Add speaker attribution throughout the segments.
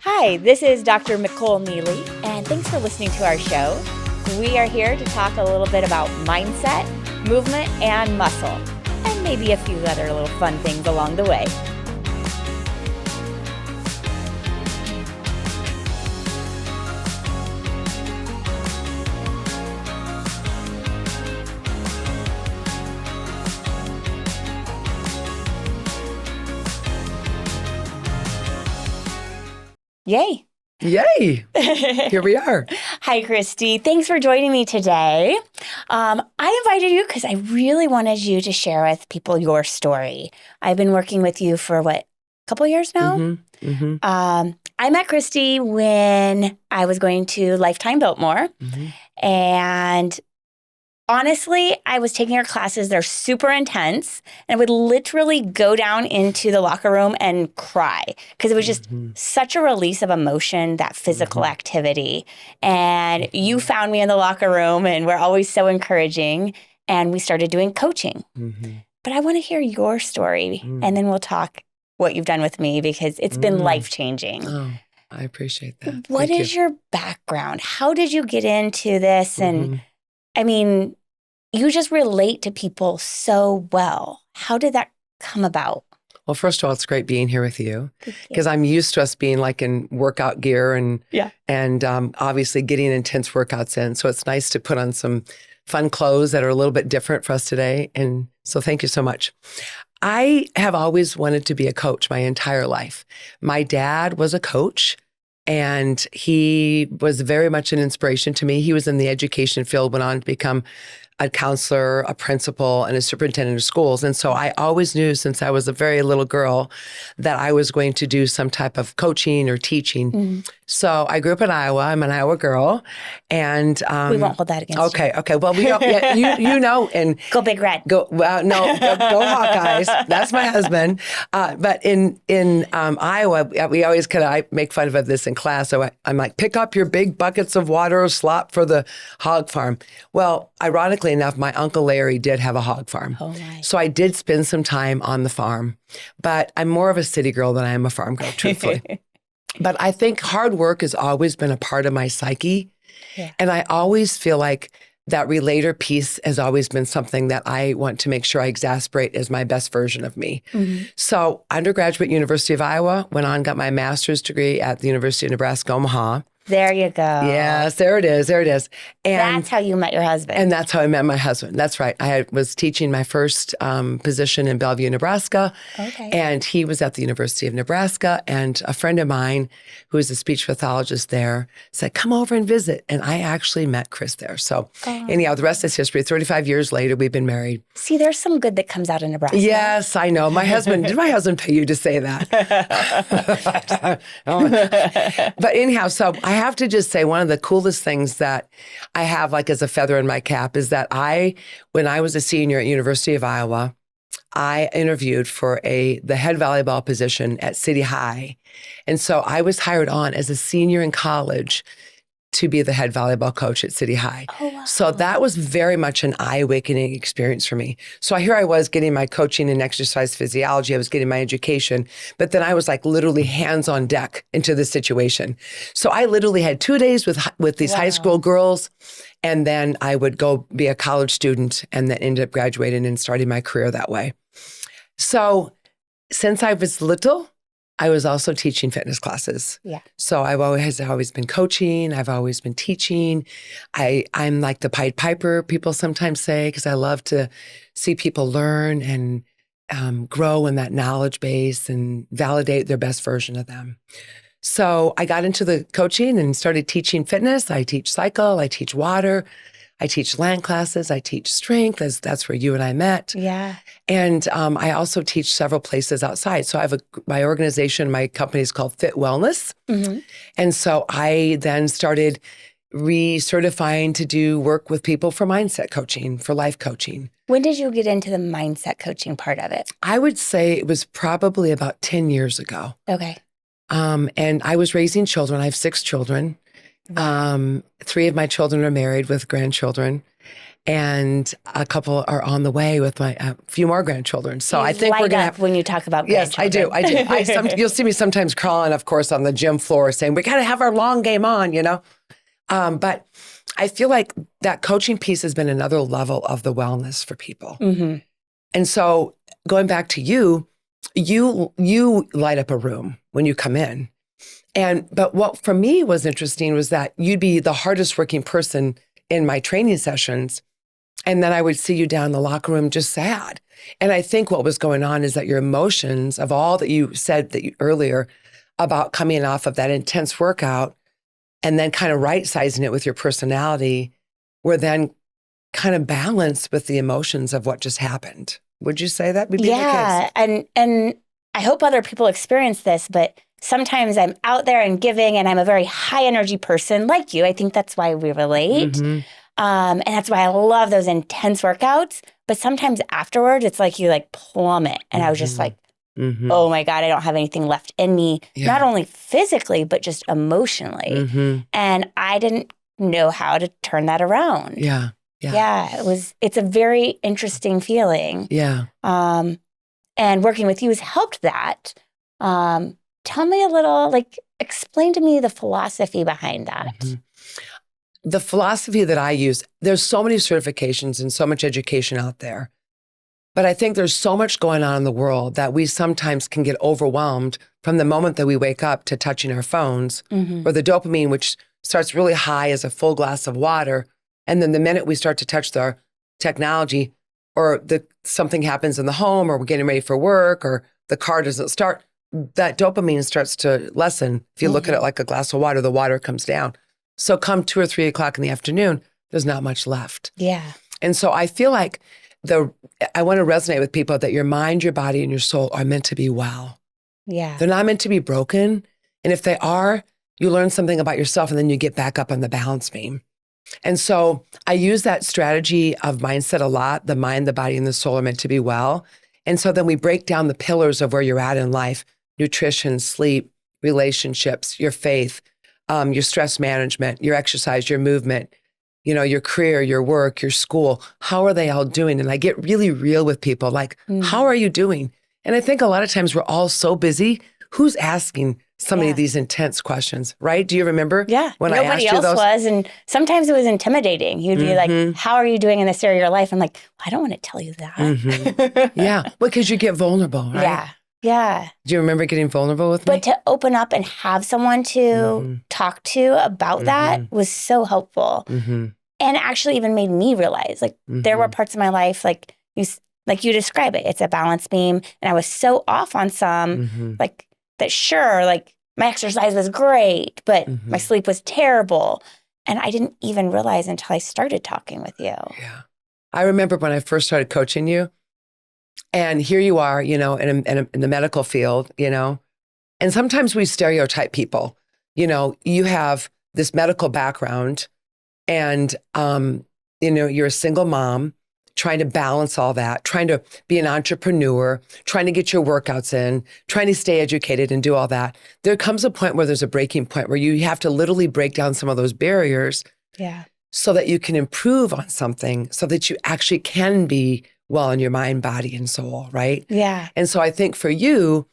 Speaker 1: Hi, this is Dr. Micol Neely, and thanks for listening to our show. We are here to talk a little bit about mindset, movement, and muscle, and maybe a few other little fun things along the way. Yay.
Speaker 2: Yay! Here we are.
Speaker 1: Hi, Christy. Thanks for joining me today. I invited you because I really wanted you to share with people your story. I've been working with you for, a couple years now? I met Christy when I was going to Lifetime Biltmore. And honestly, I was taking her classes. They're super intense. And I would literally go down into the locker room and cry because it was just such a release of emotion, that physical activity. And you found me in the locker room and we're always so encouraging. And we started doing coaching. But I want to hear your story and then we'll talk what you've done with me because it's been life-changing.
Speaker 2: Oh, I appreciate that.
Speaker 1: What is your background? How did you get into this? And I mean, you just relate to people so well. How did that come about?
Speaker 2: Well, first of all, it's great being here with you because I'm used to us being like in workout gear and obviously getting intense workouts in. So it's nice to put on some fun clothes that are a little bit different for us today. And so thank you so much. I have always wanted to be a coach my entire life. My dad was a coach. And he was very much an inspiration to me. He was in the education field, went on to become a counselor, a principal, and a superintendent of schools. And so I always knew since I was a very little girl that I was going to do some type of coaching or teaching. So I grew up in Iowa. I'm an Iowa girl. And
Speaker 1: we won't hold that against you.
Speaker 2: Okay. Well, you know. And
Speaker 1: go Big Red.
Speaker 2: Go Hawkeyes. That's my husband. But in Iowa, we always I make fun of this in class. So I'm like, pick up your big buckets of water or slop for the hog farm. Well, ironically enough, my Uncle Larry did have a hog farm. Oh, nice. So I did spend some time on the farm. But I'm more of a city girl than I am a farm girl, truthfully. But I think hard work has always been a part of my psyche. Yeah. And I always feel like that relator piece has always been something that I want to make sure I exasperate as my best version of me. So undergraduate, University of Iowa, went on, got my master's degree at the University of Nebraska, Omaha.
Speaker 1: There you go.
Speaker 2: Yes, there it is.
Speaker 1: And that's how you met your husband.
Speaker 2: And that's how I met my husband. That's right. I was teaching my first position in Bellevue, Nebraska. Okay. And he was at the University of Nebraska. And a friend of mine who is a speech pathologist there said, come over and visit. And I actually met Chris there. So anyhow, the rest is history. 35 years later, we've been married.
Speaker 1: See, there's some good that comes out of Nebraska.
Speaker 2: Yes, I know. Did my husband pay you to say that? But anyhow, so I have to just say one of the coolest things that I have like as a feather in my cap is that when I was a senior at University of Iowa, I interviewed for the head volleyball position at City High. And so I was hired on as a senior in college to be the head volleyball coach at City High. Oh, wow. So that was very much an eye-awakening experience for me. So here I was getting my coaching and exercise physiology. I was getting my education, but then I was like literally hands on deck into this situation. So I literally had 2 days with these high school girls, and then I would go be a college student and then ended up graduating and starting my career that way. So since I was little, I was also teaching fitness classes. Yeah. So I've always been coaching. I've always been teaching. I'm like the Pied Piper, people sometimes say, because I love to see people learn and grow in that knowledge base and validate their best version of them. So I got into the coaching and started teaching fitness. I teach cycle. I teach water. I teach land classes. I teach strength. That's where you and I met. Yeah. And I also teach several places outside. So I have my organization, my company is called FIIT Wellness. And so I then started recertifying to do work with people for mindset coaching, for life coaching.
Speaker 1: When did you get into the mindset coaching part of it?
Speaker 2: I would say it was probably about 10 years ago.
Speaker 1: Okay.
Speaker 2: And I was raising children. I have 6 children. 3 of my children are married with grandchildren. and a couple are on the way with my few more grandchildren. So
Speaker 1: You
Speaker 2: I think we're
Speaker 1: light
Speaker 2: going to
Speaker 1: up when you talk about
Speaker 2: Yes, I do.
Speaker 1: grandchildren.
Speaker 2: You'll see me sometimes crawling, of course, on the gym floor saying, we got to have our long game on, But I feel like that coaching piece has been another level of the wellness for people.
Speaker 1: Mm-hmm.
Speaker 2: And so going back to you light up a room when you come in. But what for me was interesting was that you'd be the hardest working person in my training sessions. And then I would see you down in the locker room just sad. And I think what was going on is that your emotions of all that you said earlier about coming off of that intense workout and then kind of right-sizing it with your personality were then kind of balanced with the emotions of what just happened. Would you say that would be the case?
Speaker 1: And I hope other people experience this, but sometimes I'm out there and giving, and I'm a very high energy person like you. I think that's why we relate.
Speaker 2: Mm-hmm.
Speaker 1: And that's why I love those intense workouts. But sometimes afterwards, it's like you plummet. And I was just like, oh my God, I don't have anything left in me, not only physically, but just emotionally.
Speaker 2: Mm-hmm.
Speaker 1: And I didn't know how to turn that around.
Speaker 2: Yeah.
Speaker 1: It's a very interesting feeling.
Speaker 2: Yeah.
Speaker 1: And working with you has helped that. Tell me a little, explain to me the philosophy behind that.
Speaker 2: Mm-hmm. The philosophy that I use, there's so many certifications and so much education out there. But I think there's so much going on in the world that we sometimes can get overwhelmed from the moment that we wake up to touching our phones, or the dopamine, which starts really high as a full glass of water. And then the minute we start to touch the technology, or something happens in the home, or we're getting ready for work, or the car doesn't start, that dopamine starts to lessen. If you look at it like a glass of water, the water comes down. So come 2 or 3 o'clock in the afternoon, there's not much left.
Speaker 1: Yeah.
Speaker 2: And so I feel like I want to resonate with people that your mind, your body, and your soul are meant to be well.
Speaker 1: Yeah.
Speaker 2: They're not meant to be broken. And if they are, you learn something about yourself and then you get back up on the balance beam. And so I use that strategy of mindset a lot. The mind, the body, and the soul are meant to be well. And so then we break down the pillars of where you're at in life: nutrition, sleep, relationships, your faith, your stress management, your exercise, your movement, your career, your work, your school. How are they all doing? And I get really real with people, like, how are you doing? And I think a lot of times we're all so busy. Who's asking somebody of these intense questions, right? Do you remember?
Speaker 1: Yeah.
Speaker 2: When
Speaker 1: Nobody
Speaker 2: I asked
Speaker 1: else
Speaker 2: you those?
Speaker 1: was. And sometimes it was intimidating. You'd be like, how are you doing in this area of your life? I'm like, I don't want to tell you that.
Speaker 2: Yeah. Because you get vulnerable, right?
Speaker 1: Yeah. Yeah.
Speaker 2: Do you remember getting vulnerable with me?
Speaker 1: But to open up and have someone to talk to about that was so helpful. And actually even made me realize, there were parts of my life, like you describe it, it's a balance beam. And I was so off on some, that sure, my exercise was great, but my sleep was terrible. And I didn't even realize until I started talking with you.
Speaker 2: Yeah. I remember when I first started coaching you, and here you are, in the medical field, and sometimes we stereotype people. You have this medical background and, you're a single mom trying to balance all that, trying to be an entrepreneur, trying to get your workouts in, trying to stay educated and do all that. There comes a point where there's a breaking point where you have to literally break down some of those barriers so that you can improve on something, so that you actually can be well in your mind, body, and soul, right?
Speaker 1: Yeah.
Speaker 2: And so I think for you,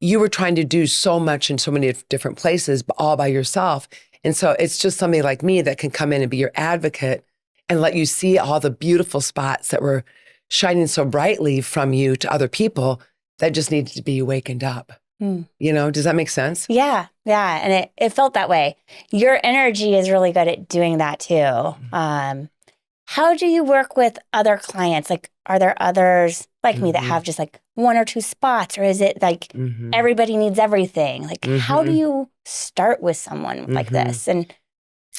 Speaker 2: you were trying to do so much in so many different places, but all by yourself. And so it's just somebody like me that can come in and be your advocate and let you see all the beautiful spots that were shining so brightly from you to other people that just needed to be awakened up. Does that make sense?
Speaker 1: Yeah. Yeah. And it felt that way. Your energy is really good at doing that too. How do you work with other clients? Are there others like me that have just 1 or 2 spots? Or is it everybody needs everything? How do you start with someone like this? And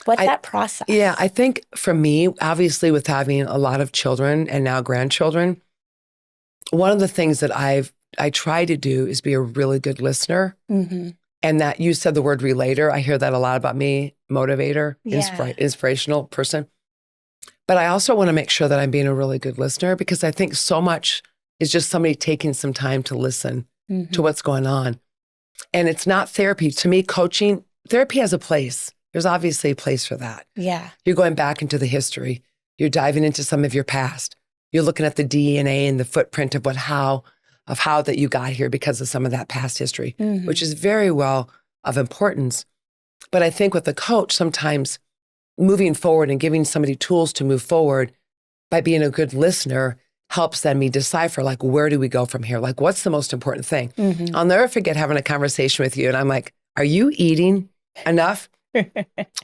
Speaker 1: what's that process?
Speaker 2: Yeah, I think for me, obviously with having a lot of children and now grandchildren, one of the things that I try to do is be a really good listener. And that you said the word relator. I hear that a lot about me, motivator, inspirational person. But I also want to make sure that I'm being a really good listener, because I think so much is just somebody taking some time to listen to what's going on. And it's not therapy. To me, therapy has a place. There's obviously a place for that.
Speaker 1: Yeah.
Speaker 2: You're going back into the history. You're diving into some of your past. You're looking at the DNA and the footprint of how that you got here because of some of that past history, which is very well of importance. But I think with a coach, sometimes moving forward and giving somebody tools to move forward by being a good listener helps me decipher, like, where do we go from here? Like, what's the most important thing? I'll never forget having a conversation with you. And I'm like, are you eating enough? Do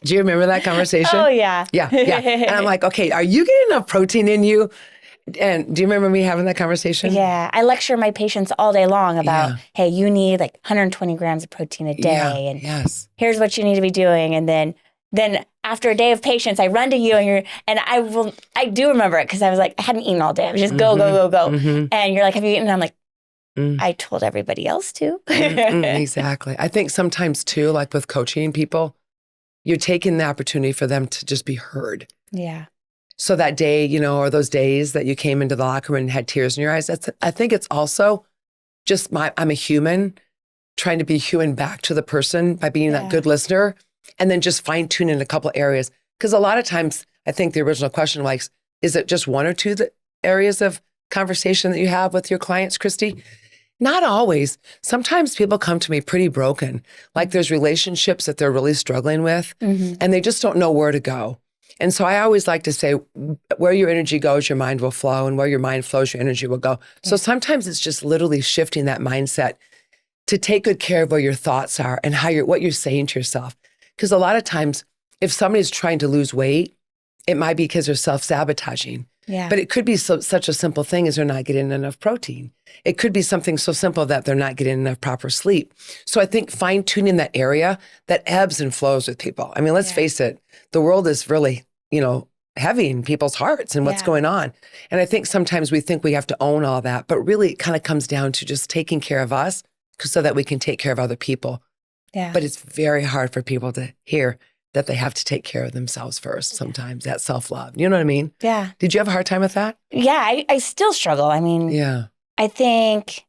Speaker 2: you remember that conversation?
Speaker 1: Oh, yeah.
Speaker 2: Yeah. And I'm like, okay, are you getting enough protein in you? And do you remember me having that conversation?
Speaker 1: Yeah. I lecture my patients all day long about, hey, you need like 120 grams of protein a day. And here's what you need to be doing. And then after a day of patients, I run to you and I do remember it because I was like, I hadn't eaten all day. I was just go. And you're like, have you eaten? And I'm like, I told everybody else to.
Speaker 2: Exactly. I think sometimes too, like with coaching people, you're taking the opportunity for them to just be heard.
Speaker 1: Yeah.
Speaker 2: So that day, or those days that you came into the locker room and had tears in your eyes, I think it's also just I'm a human trying to be human back to the person by being that good listener and then just fine tuning a couple areas. Because a lot of times, I think the original question was, is it just one or two areas of conversation that you have with your clients, Christy? Not always. Sometimes people come to me pretty broken, like there's relationships that they're really struggling with and they just don't know where to go. And so I always like to say, where your energy goes, your mind will flow, and where your mind flows, your energy will go. So sometimes it's just literally shifting that mindset to take good care of where your thoughts are and what you're saying to yourself. Because a lot of times, if somebody's trying to lose weight, it might be because they're self-sabotaging.
Speaker 1: Yeah.
Speaker 2: But it could be such a simple thing as they're not getting enough protein. It could be something so simple that they're not getting enough proper sleep. So I think fine-tuning that area that ebbs and flows with people. I mean, let's face it, the world is really, heavy in people's hearts and what's going on. And I think sometimes we think we have to own all that, but really it kind of comes down to just taking care of us so that we can take care of other people.
Speaker 1: Yeah.
Speaker 2: But it's very hard for people to hear that they have to take care of themselves first sometimes, that self-love. You know what I mean?
Speaker 1: Yeah.
Speaker 2: Did you have a hard time with that?
Speaker 1: Yeah, I still struggle. I mean, I think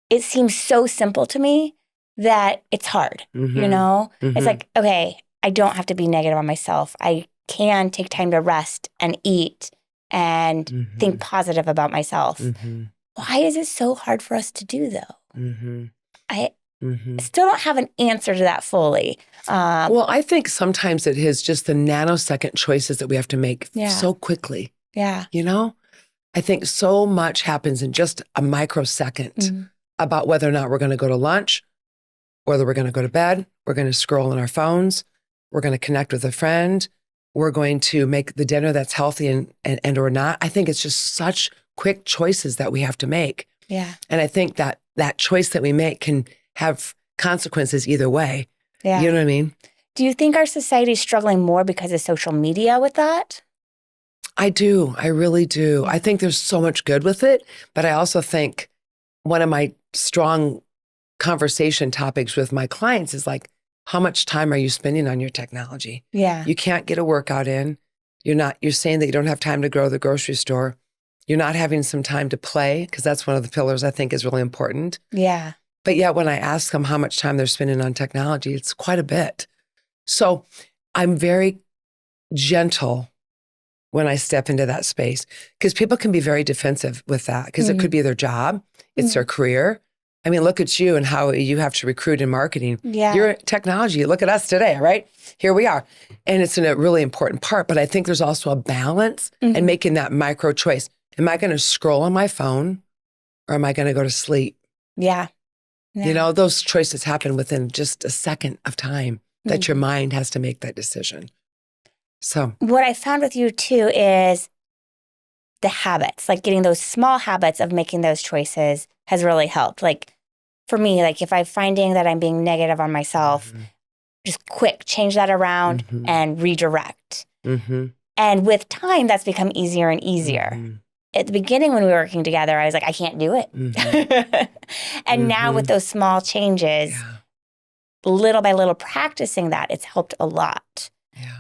Speaker 1: it seems so simple to me that it's hard, It's like, okay, I don't have to be negative on myself. I can take time to rest and eat and think positive about myself. Why is it so hard for us to do, though? I still don't have an answer to that fully.
Speaker 2: Well, I think sometimes it is just the nanosecond choices that we have to make so quickly.
Speaker 1: Yeah.
Speaker 2: I think so much happens in just a microsecond about whether or not we're going to go to lunch, whether we're going to go to bed, we're going to scroll on our phones, we're going to connect with a friend, we're going to make the dinner that's healthy and or not. I think it's just such quick choices that we have to make.
Speaker 1: Yeah.
Speaker 2: And I think that choice that we make can have consequences either way.
Speaker 1: Yeah.
Speaker 2: You know what I mean?
Speaker 1: Do you think our society is struggling more because of social media with that?
Speaker 2: I do. I really do. I think there's so much good with it, but I also think one of my strong conversation topics with my clients is like, how much time are you spending on your technology?
Speaker 1: Yeah.
Speaker 2: You can't get a workout in. You're saying that you don't have time to go to the grocery store. You're not having some time to play, because that's one of the pillars I think is really important.
Speaker 1: Yeah.
Speaker 2: But yet when I ask them how much time they're spending on technology, it's quite a bit. So I'm very gentle when I step into that space, because people can be very defensive with that, because it could be their job, it's their career. I mean, look at you and how you have to recruit in marketing.
Speaker 1: Yeah.
Speaker 2: You're technology. Look at us today, right? Here we are. And it's a really important part, but I think there's also a balance in making that micro choice. Am I going to scroll on my phone, or am I going to go to sleep?
Speaker 1: Yeah.
Speaker 2: Those choices happen within just a second of time that your mind has to make that decision. So
Speaker 1: what I found with you too is the habits, like getting those small habits of making those choices has really helped. Like for me, like if I'm finding that I'm being negative on myself, just quick, change that around and redirect. And with time, that's become easier and easier. At the beginning when we were working together, I was like, I can't do it. And now with those small changes, little by little practicing that, it's helped a lot.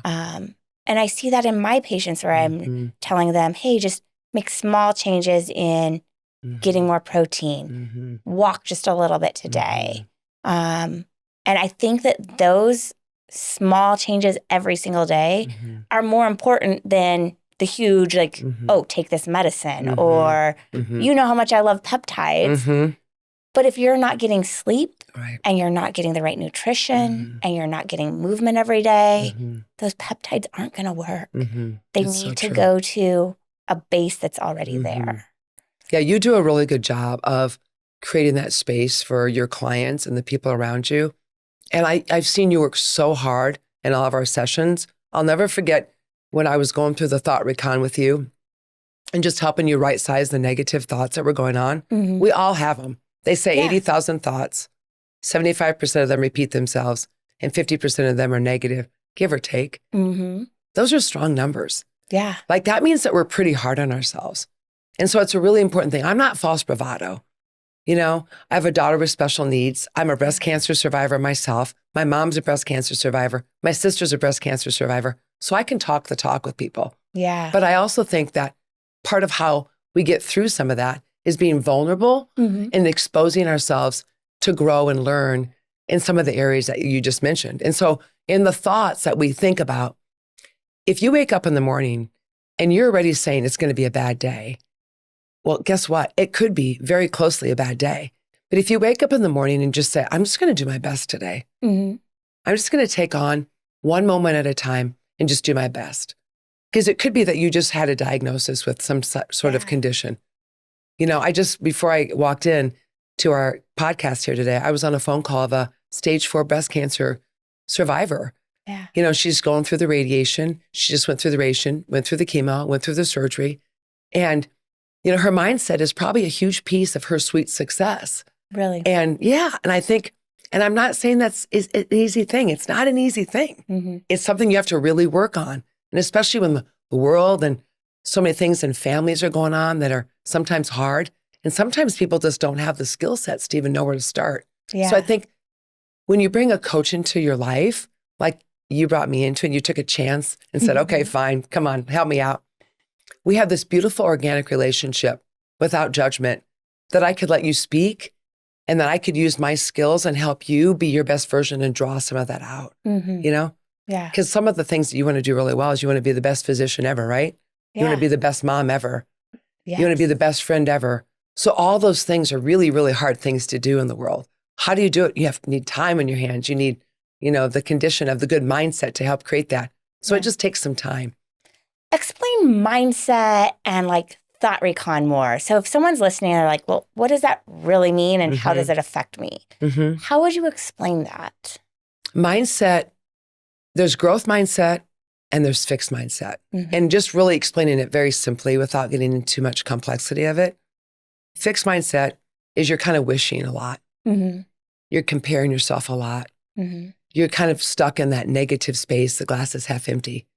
Speaker 1: And I see that in my patients where I'm telling them, hey, just make small changes in getting more protein, walk just a little bit today. And I think that those small changes every single day are more important than the huge, like, oh, take this medicine, or you know how much I love peptides. But if you're not getting sleep and you're not getting the right nutrition and you're not getting movement every day, those peptides aren't going to work. They need to go to a base that's already there.
Speaker 2: Yeah, you do a really good job of creating that space for your clients and the people around you. And I've seen you work so hard in all of our sessions. I'll never forget when I was going through the thought recon with you and just helping you right size the negative thoughts that were going on. We all have them. They say 80,000 thoughts, 75% of them repeat themselves, and 50% of them are negative, give or take. Those are strong numbers.
Speaker 1: Yeah.
Speaker 2: Like that means that we're pretty hard on ourselves. And so it's a really important thing. I'm not false bravado. You know, I have a daughter with special needs. I'm a breast cancer survivor myself. My mom's a breast cancer survivor. My sister's a breast cancer survivor. So I can talk the talk with people.
Speaker 1: Yeah.
Speaker 2: But I also think that part of how we get through some of that is being vulnerable and exposing ourselves to grow and learn in some of the areas that you just mentioned. And so in the thoughts that we think about, if you wake up in the morning and you're already saying it's going to be a bad day, well, guess what? It could be very closely a bad day. But if you wake up in the morning and just say, I'm just going to do my best today. I'm just going to take on one moment at a time and just do my best. Because it could be that you just had a diagnosis with some sort of condition. You know, before I walked in to our podcast here today, I was on a phone call of a stage 4 breast cancer survivor.
Speaker 1: Yeah.
Speaker 2: You know, she's going through the radiation. She just went through the radiation, went through the chemo, went through the surgery. And, you know, her mindset is probably a huge piece of her sweet success.
Speaker 1: Really?
Speaker 2: And yeah, and I think, and I'm not saying that's an easy thing. It's not an easy thing. It's something you have to really work on. And especially when the world and so many things and families are going on that are sometimes hard. And sometimes people just don't have the skill sets to even know where to start.
Speaker 1: Yeah.
Speaker 2: So I think when you bring a coach into your life, like you brought me into and you took a chance and said, okay, fine, come on, help me out. We have this beautiful organic relationship without judgment that I could let you speak and that I could use my skills and help you be your best version and draw some of that out, you know?
Speaker 1: Yeah.
Speaker 2: Because some of the things that you want to do really well is you want to be the best physician ever, right? You want to be the best mom ever.
Speaker 1: Yes.
Speaker 2: You want to be the best friend ever. So all those things are really, really hard things to do in the world. How do you do it? You need time on your hands. You need, you know, the condition of the good mindset to help create that. So it just takes some time.
Speaker 1: Explain mindset and like thought recon more. So if someone's listening, they're like, well, what does that really mean and how does it affect me? How would you explain that?
Speaker 2: Mindset, there's growth mindset and there's fixed mindset. And just really explaining it very simply without getting into too much complexity of it. Fixed mindset is you're kind of wishing a lot. You're comparing yourself a lot. You're kind of stuck in that negative space. The glass is half empty.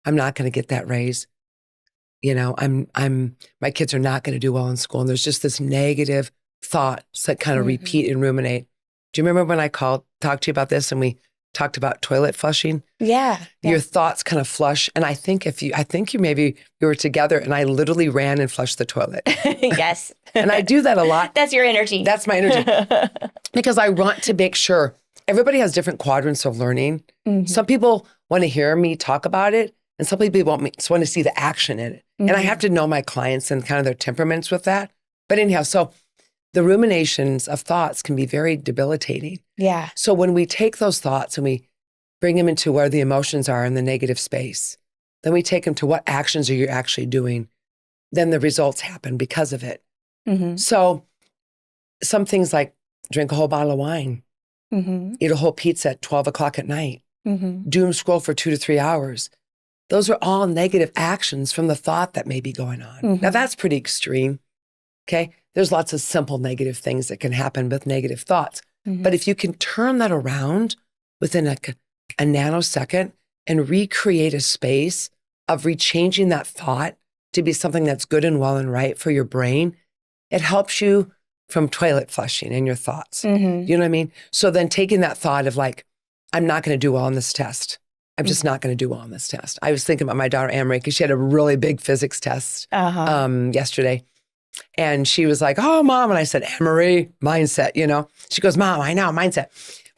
Speaker 2: I'm not going to get that raise. You know, my kids are not going to do well in school. And there's just this negative thoughts that kind of repeat and ruminate. Do you remember when I talked to you about this and we talked about toilet flushing?
Speaker 1: Yeah.
Speaker 2: Your thoughts kind of flush. And I think we were together and I literally ran and flushed the toilet.
Speaker 1: Yes.
Speaker 2: And I do that a lot.
Speaker 1: That's your energy.
Speaker 2: That's my energy. Because I want to make sure everybody has different quadrants of learning. Some people want to hear me talk about it. And some people want to see the action in it. And I have to know my clients and kind of their temperaments with that. But anyhow, so the ruminations of thoughts can be very debilitating.
Speaker 1: Yeah.
Speaker 2: So when we take those thoughts and we bring them into where the emotions are in the negative space, then we take them to what actions are you actually doing, then the results happen because of it. So some things like drink a whole bottle of wine, eat a whole pizza at 12 o'clock at night, doom scroll for 2 to 3 hours. Those are all negative actions from the thought that may be going on. Now that's pretty extreme, okay? There's lots of simple negative things that can happen with negative thoughts. But if you can turn that around within a nanosecond and recreate a space of rechanging that thought to be something that's good and well and right for your brain, it helps you from toilet flushing in your thoughts. You know what I mean? So then taking that thought of like, I'm not going to do well on this test. I'm just not going to do well on this test. I was thinking about my daughter, Amory, because she had a really big physics test yesterday. And she was like, oh, Mom. And I said, Amory, mindset, you know. She goes, Mom, I know, mindset.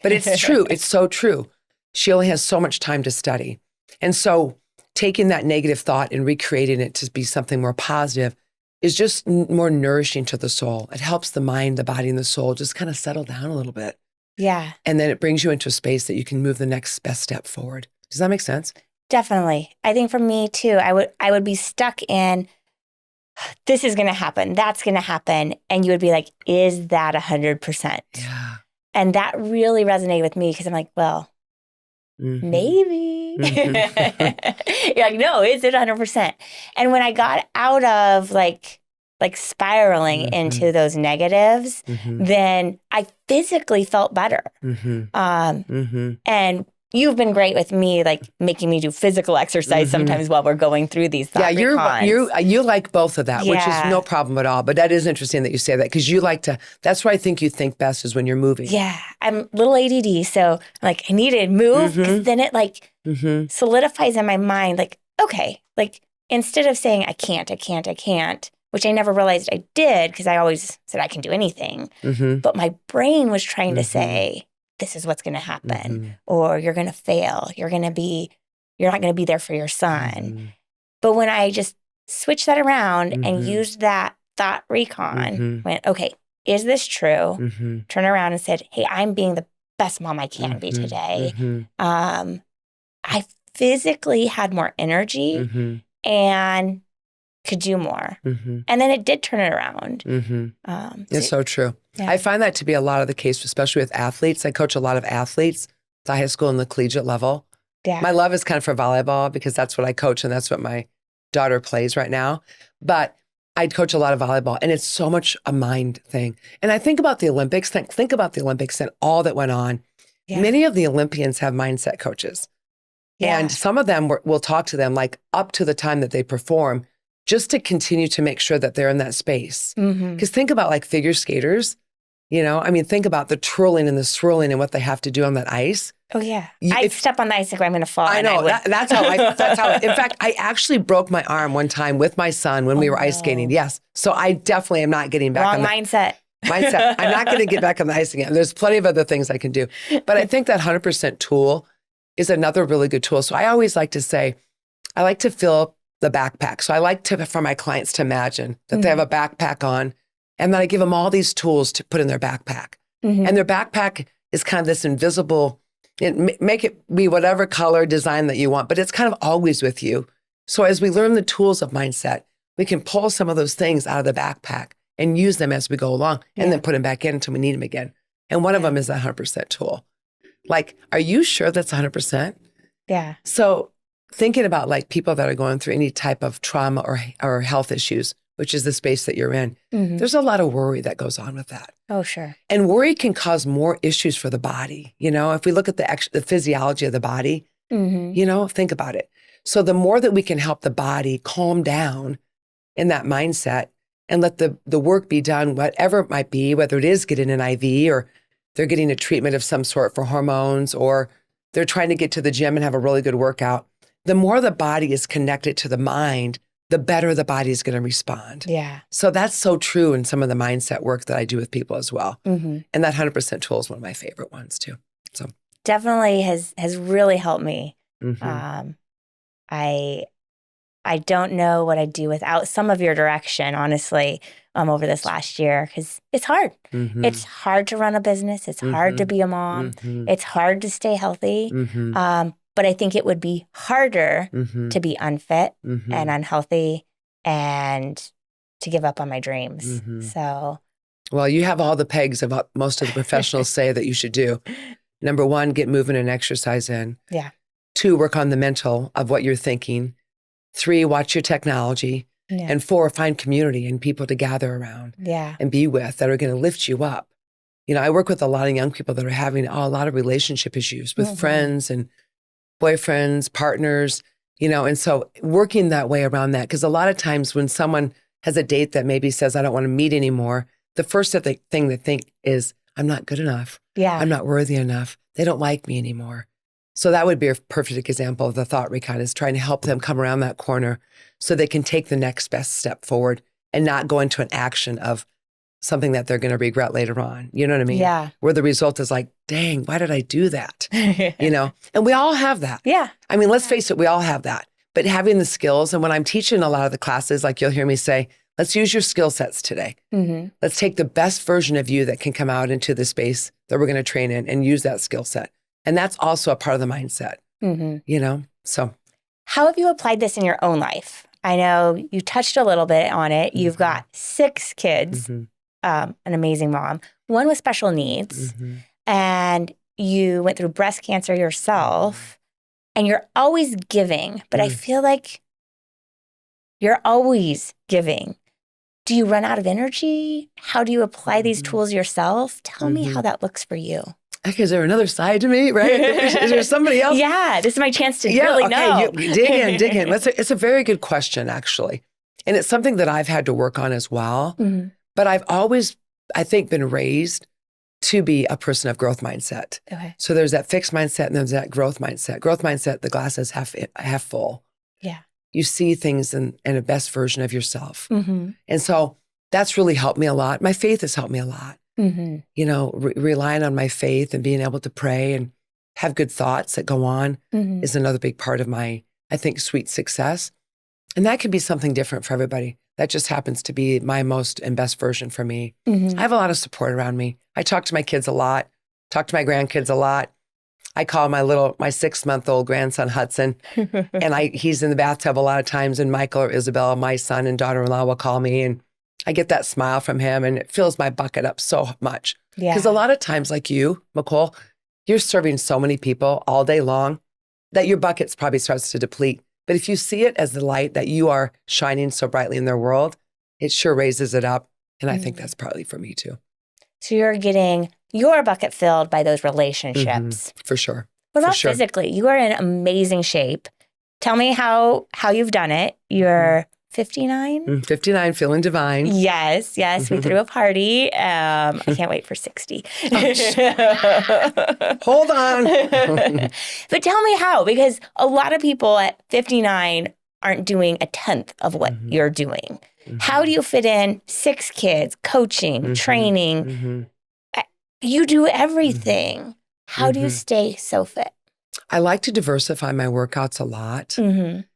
Speaker 2: But it's true. It's so true. She only has so much time to study. And so taking that negative thought and recreating it to be something more positive is just more nourishing to the soul. It helps the mind, the body, and the soul just kind of settle down a little bit.
Speaker 1: Yeah.
Speaker 2: And then it brings you into a space that you can move the next best step forward. Does that make sense?
Speaker 1: Definitely. I think for me too, I would be stuck in, this is going to happen, that's going to happen. And you would be like, is that 100%?
Speaker 2: Yeah.
Speaker 1: And that really resonated with me because I'm like, well, maybe. You're like, no, is it 100%? And when I got out of like spiraling into those negatives, then I physically felt better. And you've been great with me, like making me do physical exercise sometimes while we're going through these thought recons.
Speaker 2: You like both of that, which is no problem at all. But that is interesting that you say that because you like to, that's where I think you think best is when you're moving.
Speaker 1: Yeah. I'm a little ADD. So like I need to move because then it like solidifies in my mind, like, okay, like instead of saying I can't, which I never realized I did because I always said I can do anything. But my brain was trying to say, this is what's going to happen, or you're going to fail. You're not going to be there for your son. But when I just switched that around and used that thought recon, went, okay, is this true? Turn around and said, hey, I'm being the best mom I can be today. I physically had more energy and could do more. And then it did turn it around.
Speaker 2: It's so true. Yeah. I find that to be a lot of the case, especially with athletes. I coach a lot of athletes, the high school and the collegiate level. Yeah. My love is kind of for volleyball because that's what I coach and that's what my daughter plays right now. But I coach a lot of volleyball and it's so much a mind thing. And I think about the Olympics, think about the Olympics and all that went on. Yeah. Many of the Olympians have mindset coaches. Yeah. And some of them will talk to them like up to the time that they perform just to continue to make sure that they're in that space. Because think about like figure skaters, think about the twirling and the swirling and what they have to do on that ice.
Speaker 1: Oh yeah. I'd step on the ice like I'm going to fall.
Speaker 2: I know. That's how in fact, I actually broke my arm one time with my son when we were ice skating. Yes. So I definitely am not getting back on
Speaker 1: mindset.
Speaker 2: I'm not going to get back on the ice again. There's plenty of other things I can do. But I think that 100% tool is another really good tool. So I always like to say, I like to fill the backpack. So I like for my clients to imagine that they have a backpack on and then I give them all these tools to put in their backpack. And their backpack is kind of this invisible, make it be whatever color design that you want, but it's kind of always with you. So as we learn the tools of mindset, we can pull some of those things out of the backpack and use them as we go along and then put them back in until we need them again. And one of them is the 100% tool. Like, are you sure that's 100%?
Speaker 1: Yeah.
Speaker 2: So thinking about like people that are going through any type of trauma or health issues, which is the space that you're in, there's a lot of worry that goes on with that.
Speaker 1: Oh, sure.
Speaker 2: And worry can cause more issues for the body. If we look at the physiology of the body, think about it. So the more that we can help the body calm down in that mindset and let the work be done, whatever it might be, whether it is getting an IV or they're getting a treatment of some sort for hormones or they're trying to get to the gym and have a really good workout, the more the body is connected to the mind, the better the body is going to respond.
Speaker 1: Yeah.
Speaker 2: So that's so true in some of the mindset work that I do with people as well. And that 100% tool is one of my favorite ones too. So
Speaker 1: definitely has really helped me. I don't know what I'd do without some of your direction, honestly, over this last year, because it's hard. It's hard to run a business. It's hard to be a mom. It's hard to stay healthy. But I think it would be harder to be unfit and unhealthy and to give up on my dreams. So,
Speaker 2: well, you have all the pegs of what most of the professionals say that you should do. Number 1, get moving and exercise in.
Speaker 1: Yeah.
Speaker 2: 2, work on the mental of what you're thinking. 3, watch your technology. Yeah. And 4, find community and people to gather around and be with that are going to lift you up. I work with a lot of young people that are having a lot of relationship issues with friends and boyfriends, partners, and so working that way around that. Because a lot of times when someone has a date that maybe says, I don't want to meet anymore, the first thing they think is, I'm not good enough.
Speaker 1: Yeah.
Speaker 2: I'm not worthy enough. They don't like me anymore. So that would be a perfect example of the thought recon, is trying to help them come around that corner so they can take the next best step forward and not go into an action of something that they're going to regret later on. You know what I mean?
Speaker 1: Yeah.
Speaker 2: Where the result is like, dang, why did I do that? And we all have that.
Speaker 1: Yeah.
Speaker 2: I mean, let's face it, we all have that. but having the skills. And when I'm teaching a lot of the classes, like you'll hear me say, let's use your skill sets today. Let's take the best version of you that can come out into the space that we're going to train in and use that skill set. And that's also a part of the mindset, you know? So
Speaker 1: how have you applied this in your own life? I know you touched a little bit on it. You've got 6 kids, an amazing mom, one with special needs, and you went through breast cancer yourself, and you're always giving, but I feel like you're always giving. Do you run out of energy? How do you apply these tools yourself? Tell me how that looks for you.
Speaker 2: Okay, is there another side to me, right? Is there somebody else?
Speaker 1: Yeah, this is my chance to really know.
Speaker 2: You dig in. It's a very good question, actually. And it's something that I've had to work on as well. But I've always, I think, been raised to be a person of growth mindset.
Speaker 1: Okay.
Speaker 2: So there's that fixed mindset and there's that growth mindset. Growth mindset, the glass is half full.
Speaker 1: Yeah.
Speaker 2: You see things in a best version of yourself. And so that's really helped me a lot. My faith has helped me a lot. You know, relying on my faith and being able to pray and have good thoughts that go on is another big part of my, I think, sweet success. And that can be something different for everybody. That just happens to be my most and best version for me. I have a lot of support around me. I talk to my kids a lot, talk to my grandkids a lot. I call my 6-month-old grandson Hudson, and he's in the bathtub a lot of times, and Michael or Isabel, my son and daughter-in-law, will call me, and I get that smile from him, and it fills my bucket up so much. Because a lot of times, like you, Micol, you're serving so many people all day long that your bucket probably starts to deplete. But if you see it as the light that you are shining so brightly in their world, it sure raises it up. And I think that's partly for me too.
Speaker 1: So you're getting your bucket filled by those relationships.
Speaker 2: For sure.
Speaker 1: What about physically? You are in amazing shape. Tell me how you've done it. You're 59?
Speaker 2: 59, feeling divine.
Speaker 1: Yes. We threw a party. I can't wait for 60.
Speaker 2: Hold on.
Speaker 1: But tell me how, because a lot of people at 59 aren't doing a tenth of what you're doing. How do you fit in 6 kids, coaching, training? You do everything. How do you stay so fit?
Speaker 2: I like to diversify my workouts a lot.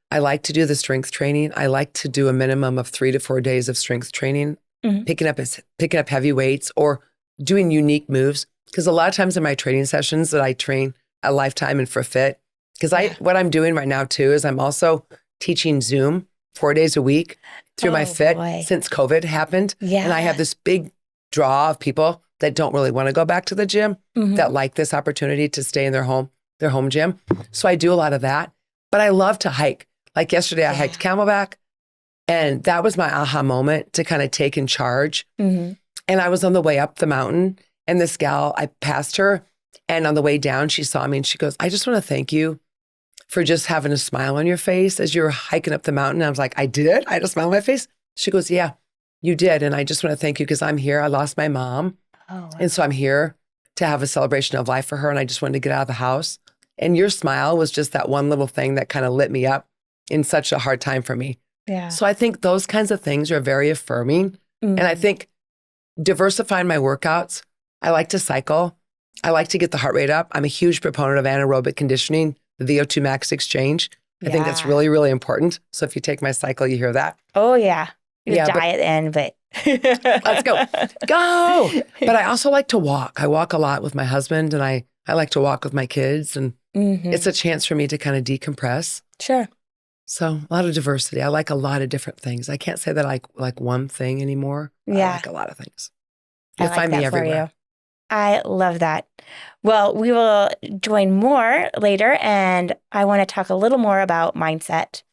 Speaker 2: I like to do the strength training. I like to do a minimum of 3 to 4 days of strength training, picking up heavy weights or doing unique moves. Because a lot of times in my training sessions that I train at Lifetime and for FIIT, because what I'm doing right now too is I'm also teaching Zoom 4 days a week through my FIIT since COVID happened. And I have this big draw of people that don't really want to go back to the gym, that like this opportunity to stay in their home gym. So I do a lot of that. But I love to hike. Like yesterday, I hiked Camelback, and that was my aha moment to kind of take in charge. And I was on the way up the mountain, and this gal, I passed her, and on the way down, she saw me, and she goes, I just want to thank you for just having a smile on your face as you were hiking up the mountain. And I was like, I did? I had a smile on my face? She goes, yeah, you did. And I just want to thank you because I'm here. I lost my mom. And so I'm here to have a celebration of life for her, and I just wanted to get out of the house. And your smile was just that one little thing that kind of lit me up in such a hard time for me. So I think those kinds of things are very affirming. And I think diversifying my workouts, I like to cycle. I like to get the heart rate up. I'm a huge proponent of anaerobic conditioning, the VO2 max exchange. I think that's really, really important. So if you take my cycle, you hear that.
Speaker 1: Oh, yeah. You die at the end, but...
Speaker 2: Let's go. But I also like to walk. I walk a lot with my husband, and I like to walk with my kids. And it's a chance for me to kind of decompress.
Speaker 1: Sure.
Speaker 2: So a lot of diversity. I like a lot of different things. I can't say that I like one thing anymore. I like a lot of things. You'll find me everywhere.
Speaker 1: I love that. Well, we will join more later, and I want to talk a little more about mindset